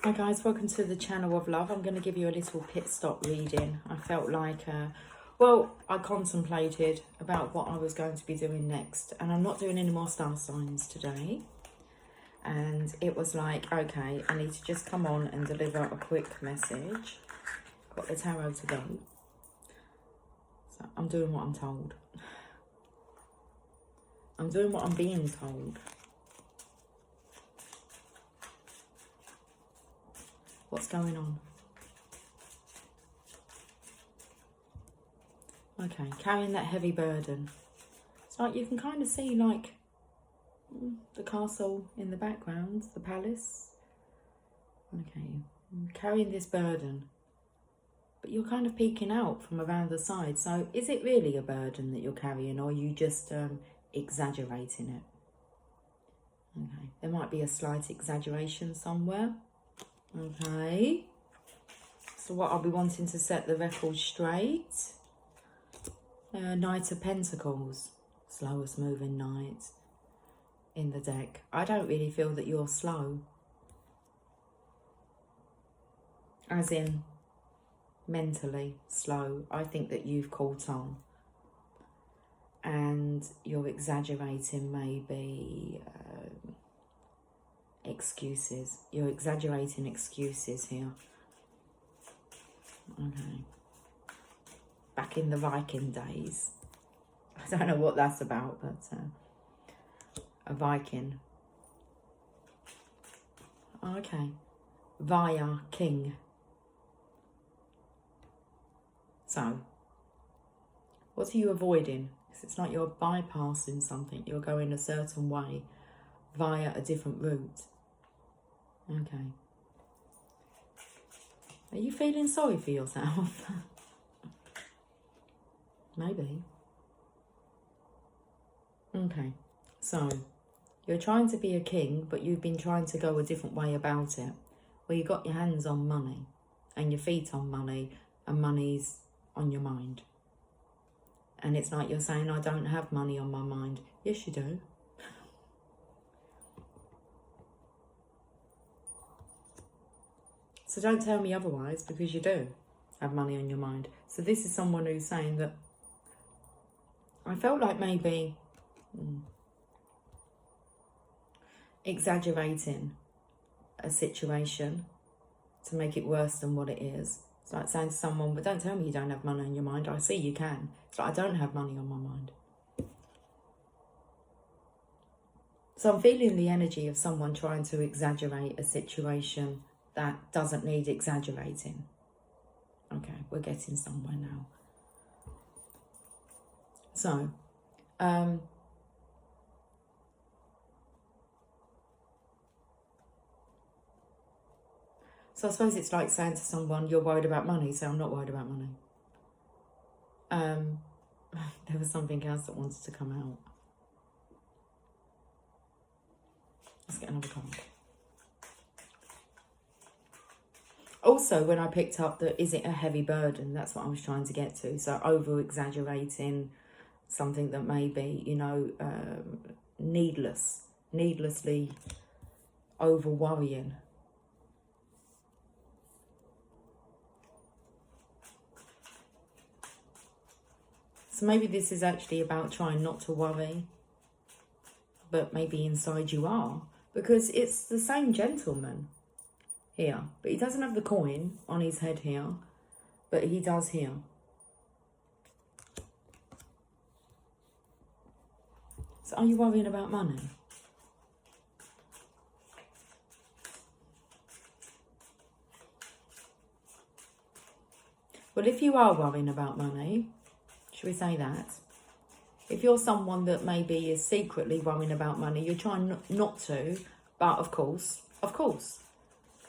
Hi guys, welcome to the channel of love. I'm going to give you a little pit stop reading. I felt like, I contemplated about what I was going to be doing next, and I'm not doing any more star signs today. And it was like, okay, I need to just come on and deliver a quick message. Got the tarot to go. So I'm doing what I'm told. I'm doing what I'm being told. What's going on? Okay, carrying that heavy burden. It's like you can kind of see like the castle in the background, the palace. Okay, carrying this burden. But you're kind of peeking out from around the side. So is it really a burden that you're carrying, or are you just exaggerating it? Okay, there might be a slight exaggeration somewhere. Okay, so what I'll be wanting to set the record straight. Knight of Pentacles, slowest moving knight in the deck. I don't really feel that you're slow. As in, mentally slow. I think that you've caught on. And you're exaggerating maybe excuses. You're exaggerating excuses here. Okay. Back in the Viking days. I don't know what that's about, but a Viking. Okay. Via king. So, what are you avoiding? Because it's like you're bypassing something. You're going a certain way via a different route. Okay. Are you feeling sorry for yourself? Maybe. Okay. So, you're trying to be a king, but you've been trying to go a different way about it. Where you got your hands on money and your feet on money, and money's on your mind. And it's like you're saying, I don't have money on my mind. Yes, you do. So don't tell me otherwise, because you do have money on your mind. So this is someone who's saying that I felt like maybe exaggerating a situation to make it worse than what it is. It's like saying to someone, but don't tell me you don't have money on your mind. I see you can. It's like, I don't have money on my mind. So I'm feeling the energy of someone trying to exaggerate a situation that doesn't need exaggerating. Okay, we're getting somewhere now. So, so I suppose it's like saying to someone, you're worried about money, so I'm not worried about money. There was something else that wanted to come out. Let's get another card. Also, when I picked up the, is it a heavy burden? That's what I was trying to get to. So over-exaggerating something that may be, needlessly over-worrying. So maybe this is actually about trying not to worry, but maybe inside you are. Because it's the same gentleman here, but he doesn't have the coin on his head here, but he does here. So are you worrying about money? Well, if you are worrying about money, should we say that? If you're someone that maybe is secretly worrying about money, you're trying not to, but of course,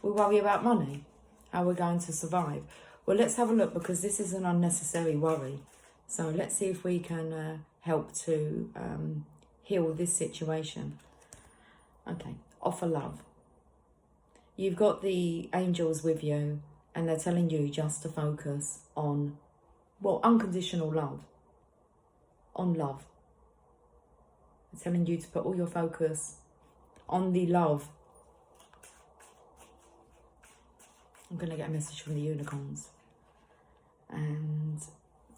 we worry about money, how we're going to survive. Well, let's have a look, because this is an unnecessary worry. So let's see if we can help to heal this situation. Okay, offer love. You've got the angels with you, and they're telling you just to focus on, well, unconditional love. On love. They're telling you to put all your focus on the love. I'm going to get a message from the unicorns. And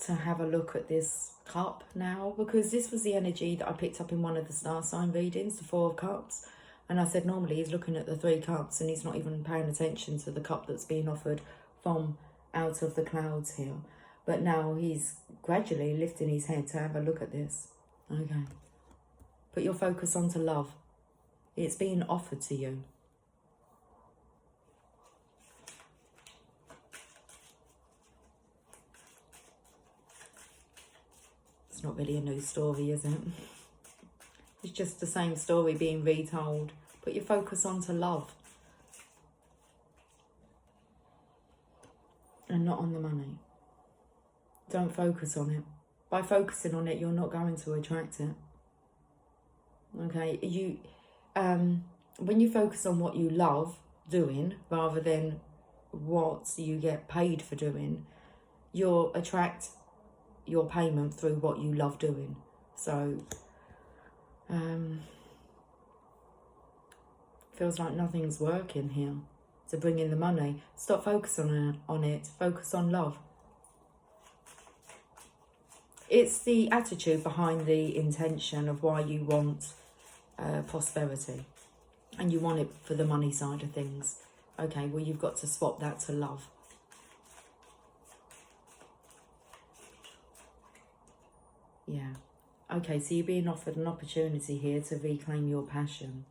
to have a look at this cup now, because this was the energy that I picked up in one of the star sign readings, the 4 of Cups. And I said normally he's looking at the 3 cups and he's not even paying attention to the cup that's being offered from out of the clouds here. But now he's gradually lifting his head to have a look at this. Okay. Put your focus onto love. It's being offered to you. It's not really a new story, is it? It's just the same story being retold. Put your focus onto love. And not on the money. Don't focus on it. By focusing on it, you're not going to attract it. Okay, when you focus on what you love doing rather than what you get paid for doing, you'll attract your payment through what you love doing. So feels like nothing's working here to bring in the money. Stop focusing on it. Focus on love. It's the attitude behind the intention of why you want prosperity, and you want it for the money side of things. Okay, well, you've got to swap that to love. Yeah. Okay, so you're being offered an opportunity here to reclaim your passion.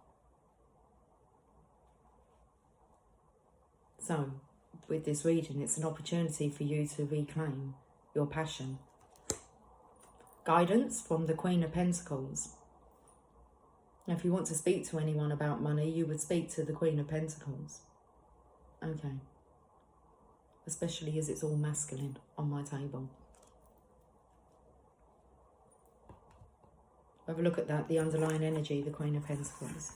So, with this reading, it's an opportunity for you to reclaim your passion. Guidance from the Queen of Pentacles. Now, if you want to speak to anyone about money, you would speak to the Queen of Pentacles. Okay. Especially as it's all masculine on my table. Have a look at that, the underlying energy, the Queen of Pentacles.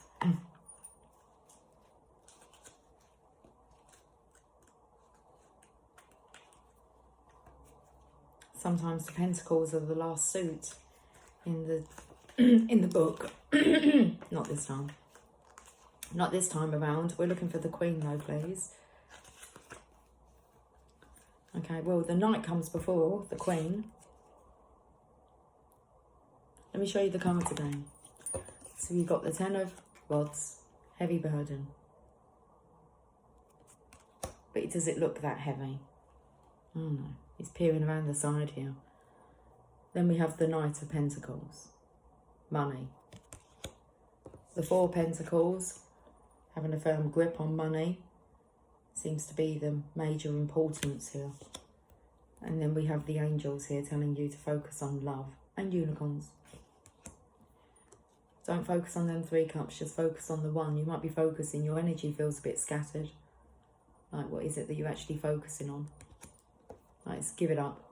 Sometimes the pentacles are the last suit in the in the book. Not this time. Not this time around. We're looking for the Queen though, please. Okay, well, the Knight comes before the Queen. Let me show you the cards again. So you've got the 10 of Rods, heavy burden. But does it look that heavy? Oh no. He's peering around the side here. Then we have the Knight of Pentacles. Money. The 4 Pentacles, having a firm grip on money, seems to be the major importance here. And then we have the angels here telling you to focus on love and unicorns. Don't focus on them 3 cups, just focus on the one. You might be focusing, your energy feels a bit scattered. Like, what is it that you're actually focusing on? Let's give it up.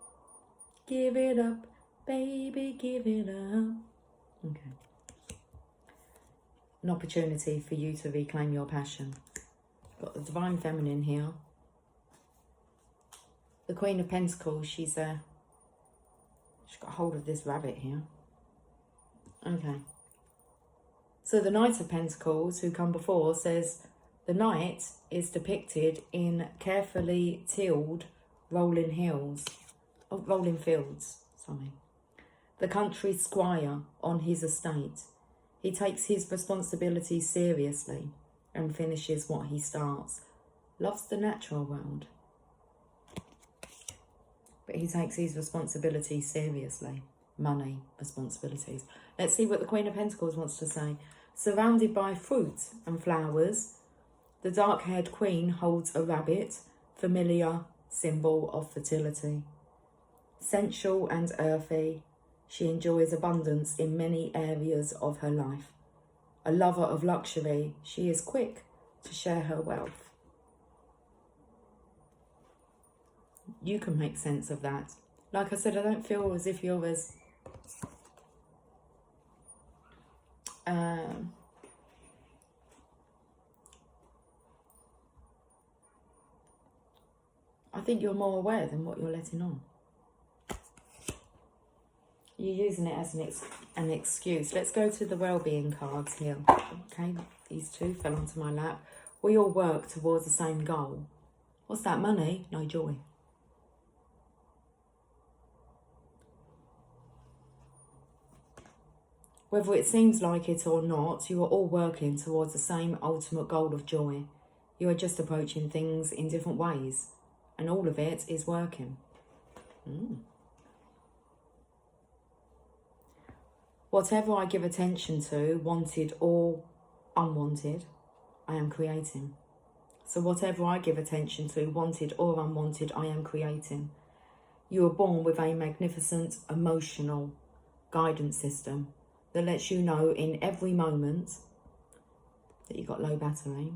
Give it up, baby, give it up. Okay. An opportunity for you to reclaim your passion. Got the Divine Feminine here. The Queen of Pentacles, she's got hold of this rabbit here. Okay. So the Knight of Pentacles, who come before, says the Knight is depicted in carefully tilled rolling fields, the country squire on his estate. He takes his responsibility seriously and finishes what he starts. Loves the natural world, but he takes his responsibility seriously. Money, responsibilities. Let's see what the Queen of Pentacles wants to say. Surrounded by fruit and flowers, the dark-haired queen holds a rabbit, familiar symbol of fertility. Sensual and earthy, she enjoys abundance in many areas of her life. A lover of luxury, she is quick to share her wealth. You can make sense of that. Like I said, I don't feel as if you're as I think you're more aware than what you're letting on. You're using it as an excuse. Let's go to the well-being cards here. Okay, these 2 fell onto my lap. We all work towards the same goal. What's that? Money? No, joy. Whether it seems like it or not, you are all working towards the same ultimate goal of joy. You are just approaching things in different ways, and all of it is working. Whatever I give attention to, wanted or unwanted, I am creating. So whatever I give attention to, wanted or unwanted, I am creating. You are born with a magnificent emotional guidance system that lets you know in every moment that you've got low battery.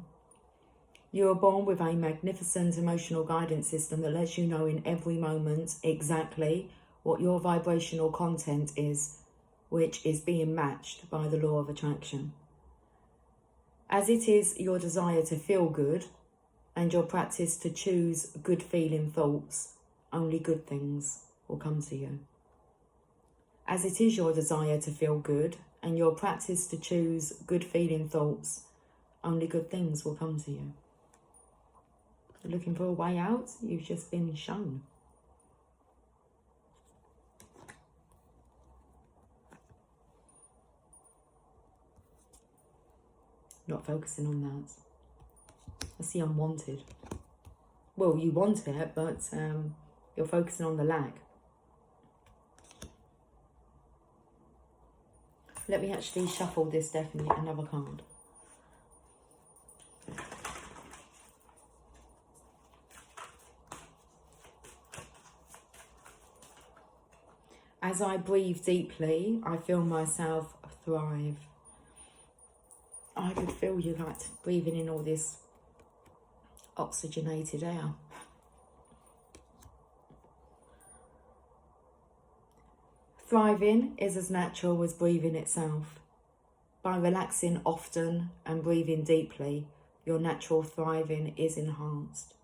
You are born with a magnificent emotional guidance system that lets you know in every moment exactly what your vibrational content is, which is being matched by the law of attraction. As it is your desire to feel good and your practice to choose good feeling thoughts, only good things will come to you. As it is your desire to feel good and your practice to choose good feeling thoughts, only good things will come to you. You're looking for a way out? You've just been shown. Not focusing on that. That's the unwanted. Well, you want it, but you're focusing on the lack. Let me actually shuffle this deck and get another card. As I breathe deeply, I feel myself thrive. I could feel you like breathing in all this oxygenated air. Thriving is as natural as breathing itself. By relaxing often and breathing deeply, your natural thriving is enhanced.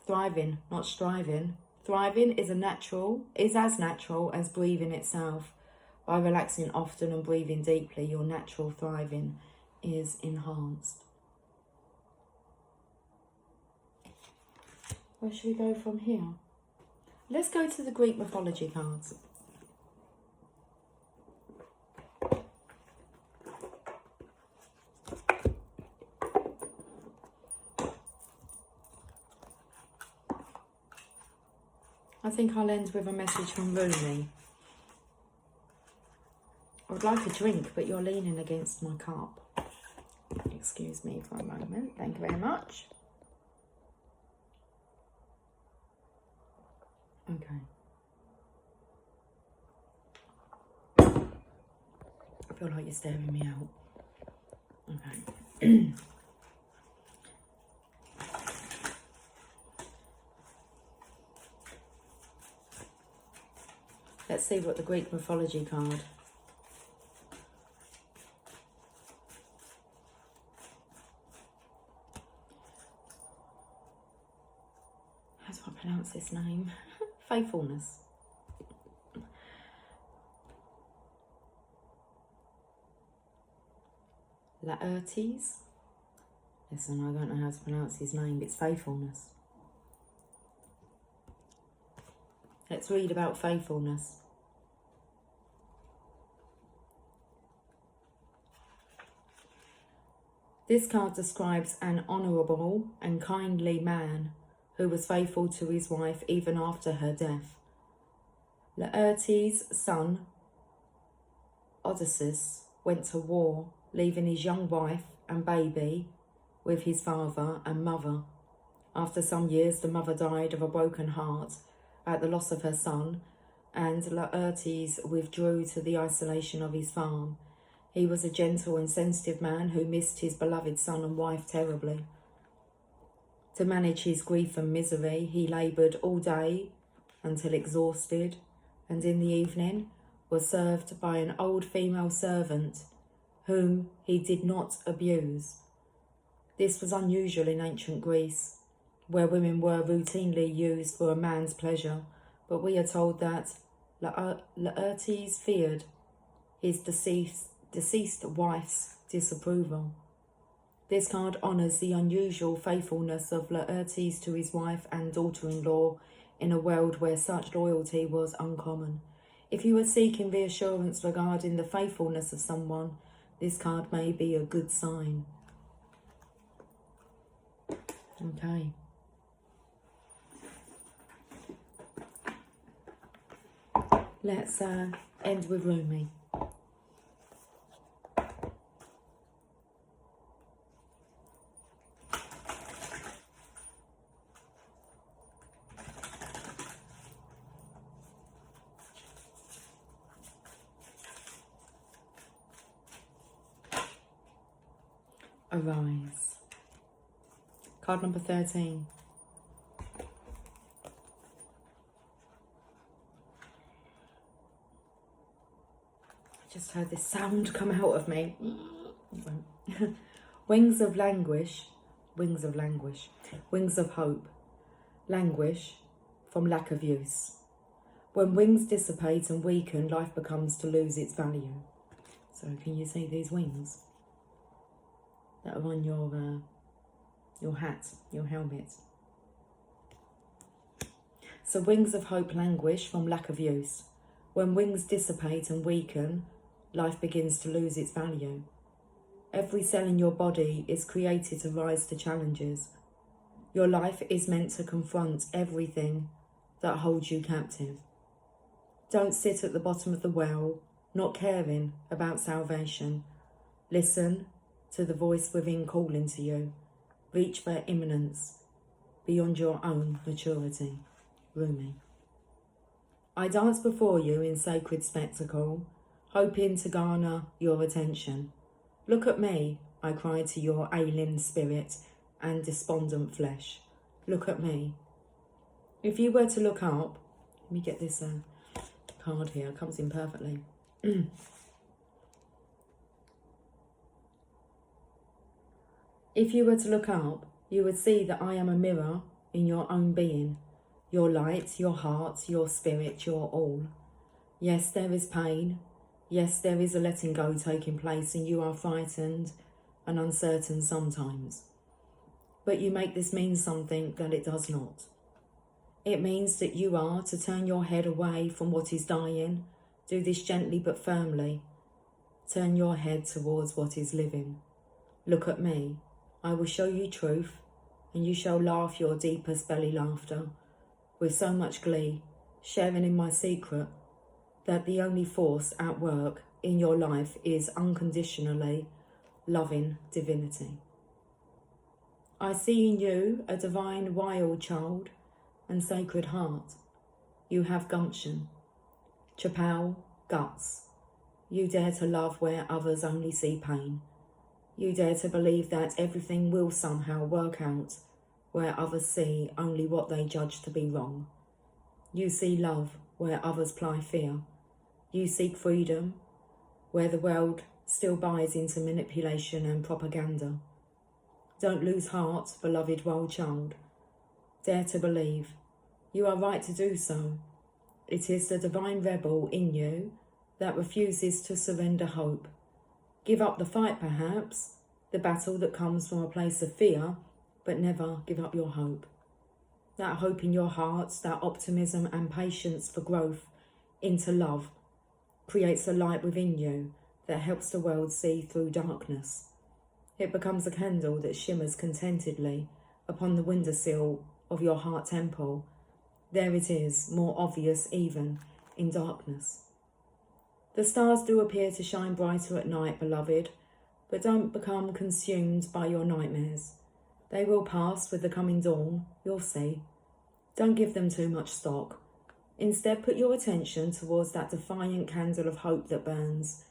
Thriving, not striving. Thriving is as natural as breathing itself. By relaxing often and breathing deeply, your natural thriving is enhanced. Where should we go from here? Let's go to the Greek mythology cards. I think I'll end with a message from Rumi. I would like a drink, but you're leaning against my cup. Excuse me for a moment. Thank you very much. Okay. I feel like you're staring me out. Okay. Let's see what the Greek mythology card. How do I pronounce this name? Faithfulness. Laertes. Listen, I don't know how to pronounce his name. It's faithfulness. Let's read about faithfulness. This card describes an honourable and kindly man who was faithful to his wife even after her death. Laertes' son, Odysseus, went to war, leaving his young wife and baby with his father and mother. After some years, the mother died of a broken heart at the loss of her son, and Laertes withdrew to the isolation of his farm. He was a gentle and sensitive man who missed his beloved son and wife terribly. To manage his grief and misery, he laboured all day until exhausted, and in the evening was served by an old female servant whom he did not abuse. This was unusual in ancient Greece, where women were routinely used for a man's pleasure, but we are told that Laertes feared his deceased wife's disapproval. This card honours the unusual faithfulness of Laertes to his wife and daughter-in-law in a world where such loyalty was uncommon. If you are seeking reassurance regarding the faithfulness of someone, this card may be a good sign. Okay. Let's end with Rumi. Arise. Card number 13. I just heard this sound come out of me. Wings of languish, wings of languish, wings of hope, languish from lack of use. When wings dissipate and weaken, life becomes to lose its value. So can you see these wings that are on your hat, your helmet? So wings of hope languish from lack of use. When wings dissipate and weaken, life begins to lose its value. Every cell in your body is created to rise to challenges. Your life is meant to confront everything that holds you captive. Don't sit at the bottom of the well, not caring about salvation. Listen to the voice within calling to you. Reach for imminence beyond your own maturity. Rumi. I dance before you in sacred spectacle, hoping to garner your attention. Look at me, I cry to your ailing spirit and despondent flesh. Look at me. If you were to look up, let me get this card here, it comes in perfectly. If you were to look up, you would see that I am a mirror in your own being, your light, your heart, your spirit, your all. Yes, there is pain. Yes, there is a letting go taking place, and you are frightened and uncertain sometimes. But you make this mean something that it does not. It means that you are to turn your head away from what is dying. Do this gently but firmly. Turn your head towards what is living. Look at me. I will show you truth, and you shall laugh your deepest belly laughter, with so much glee, sharing in my secret, that the only force at work in your life is unconditionally loving divinity. I see in you a divine wild child and sacred heart. You have gumption, chappelle, guts. You dare to love where others only see pain. You dare to believe that everything will somehow work out where others see only what they judge to be wrong. You see love where others ply fear. You seek freedom where the world still buys into manipulation and propaganda. Don't lose heart, beloved wild child. Dare to believe. You are right to do so. It is the divine rebel in you that refuses to surrender hope. Give up the fight, perhaps, the battle that comes from a place of fear, but never give up your hope. That hope in your heart, that optimism and patience for growth into love, creates a light within you that helps the world see through darkness. It becomes a candle that shimmers contentedly upon the windowsill of your heart temple. There it is, more obvious even in darkness. The stars do appear to shine brighter at night, beloved, but don't become consumed by your nightmares. They will pass with the coming dawn, you'll see. Don't give them too much stock. Instead, put your attention towards that defiant candle of hope that burns,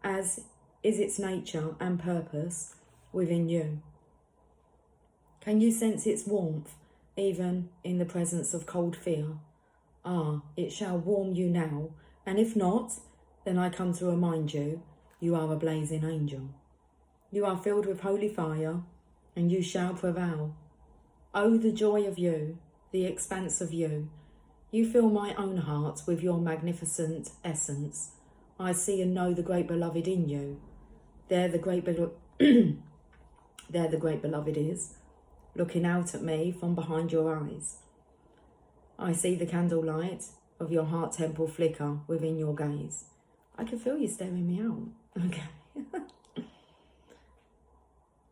as is its nature and purpose within you. Can you sense its warmth, even in the presence of cold fear? Ah, it shall warm you now, and if not, then I come to remind you, you are a blazing angel. You are filled with holy fire, and you shall prevail. Oh, the joy of you, the expanse of you. You fill my own heart with your magnificent essence. I see and know the great beloved in you. There the great There the great beloved is, looking out at me from behind your eyes. I see the candlelight of your heart temple flicker within your gaze. I can feel you staring me out. Okay.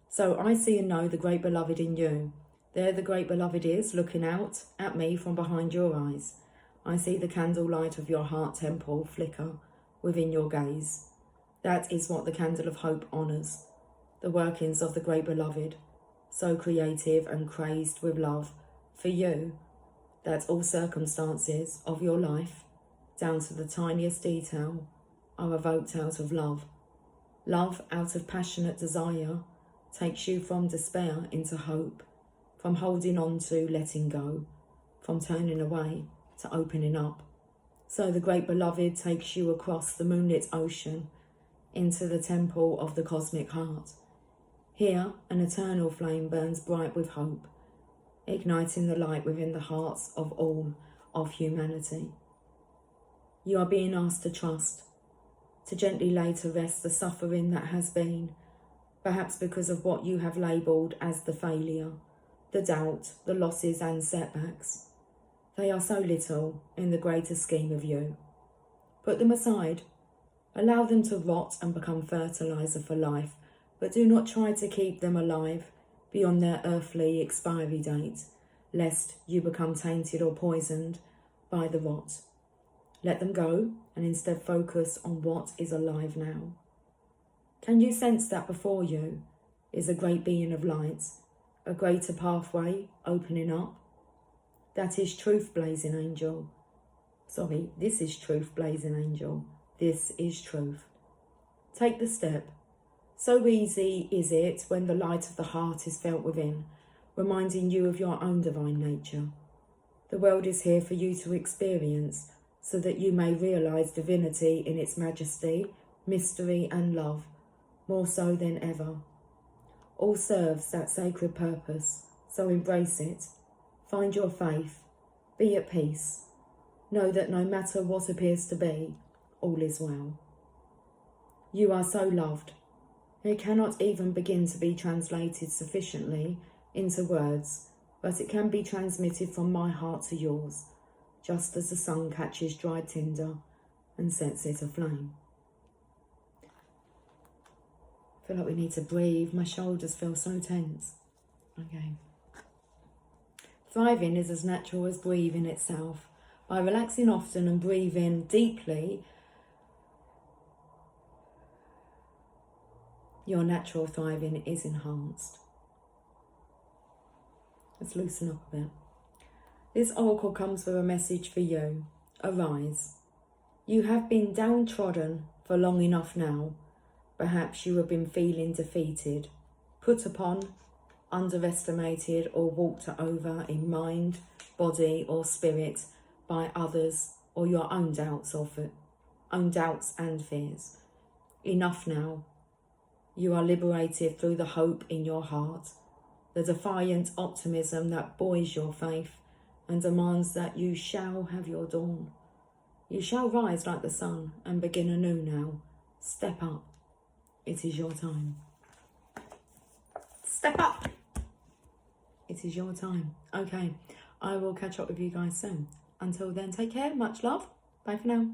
So I see and know the great beloved in you. There the great beloved is, looking out at me from behind your eyes. I see the candlelight of your heart temple flicker within your gaze. That is what the candle of hope honours, the workings of the great beloved, so creative and crazed with love for you, that all circumstances of your life, down to the tiniest detail, are evoked out of love. Love out of passionate desire takes you from despair into hope, from holding on to letting go, from turning away to opening up. So the great beloved takes you across the moonlit ocean into the temple of the cosmic heart. Here an eternal flame burns bright with hope, igniting the light within the hearts of all of humanity. You are being asked to trust, to gently lay to rest the suffering that has been, perhaps because of what you have labelled as the failure, the doubt, the losses and setbacks. They are so little in the greater scheme of you. Put them aside. Allow them to rot and become fertiliser for life, but do not try to keep them alive beyond their earthly expiry date, lest you become tainted or poisoned by the rot. Let them go and instead focus on what is alive now. Can you sense that before you is a great being of light, a greater pathway opening up? That is truth, blazing angel. This is truth, blazing angel. This is truth. Take the step. So easy is it when the light of the heart is felt within, reminding you of your own divine nature. The world is here for you to experience, so that you may realise divinity in its majesty, mystery and love, more so than ever. All serves that sacred purpose, so embrace it. Find your faith. Be at peace. Know that no matter what appears to be, all is well. You are so loved. It cannot even begin to be translated sufficiently into words, but it can be transmitted from my heart to yours, just as the sun catches dry tinder and sets it aflame. I feel like we need to breathe. My shoulders feel so tense. Okay. Thriving is as natural as breathing itself. By relaxing often and breathing deeply, your natural thriving is enhanced. Let's loosen up a bit. This oracle comes with a message for you. Arise. You have been downtrodden for long enough now. Perhaps you have been feeling defeated, put upon, underestimated or walked over in mind, body or spirit by others or your own doubts and fears. Enough now. You are liberated through the hope in your heart, the defiant optimism that buoys your faith and demands that you shall have your dawn. You shall rise like the sun and begin anew now. Step up. It is your time. Step up. It is your time. Okay, I will catch up with you guys soon. Until then, take care. Much love. Bye for now.